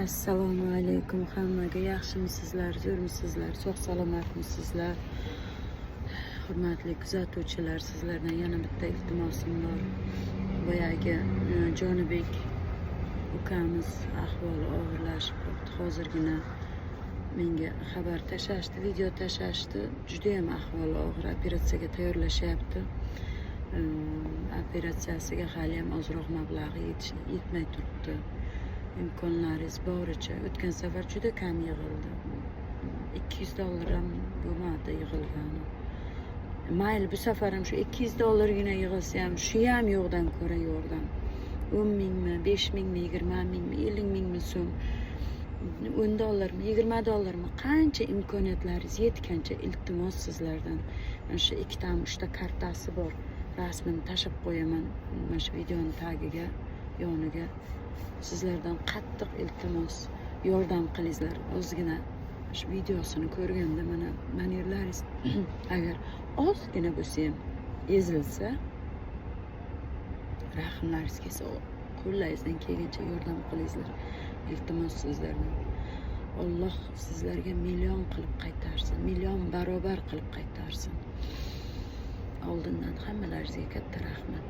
Assalomu alaykum hammaga. Yaxshimisizlar, zo'rmisizlar, sog' salomatmisizlar? Hurmatli kuzatuvchilar, sizlardan yana bitta iltimosim bor. Boyagi Jonibek ukamiz ahvoli og'irlashib qoldi. Hozirgina menga xabar tashashdi, video tashashdi. Juda ham ahvoli og'ir, operatsiyaga tayyorlashyapti. Operatsiyasiga hali ham ozroq mablag'i yetmay turibdi. İmkonlaringiz boricha. O'tgan safar juda kam yig'ildi. $200 ham bo'lmadi yig'ilgani. Mayli, bu safar ham shu $200gina yig'ilsa ham shu ham yo'qdan ko'ra yordam. 10 mingmi, 5 mingmi, 20 mingmi, 50 mingmi so'm, $10mi, $20mi, qancha imkoniyatlaringiz yetgancha iltimos sizlardan. Mana shu 2-3ta kartasi bor. Rasmini tashib qo'yaman mana shu videoning tagiga, yoniga. Sizlardan qattiq iltimos, yordam qilinglar. Ozgina shu videosini ko'rganda mana manirlaringiz agar ozgina bo'lsa ham ezilsa, rahmlaringiz kelsa, qo'llaringizdan kelgancha yordam qilinglar. Iltimos sizlardan. Alloh sizlarga million qilib qaytarsin, million barobar qilib qaytarsin. Oldindan hammalaringizga katta rahmat.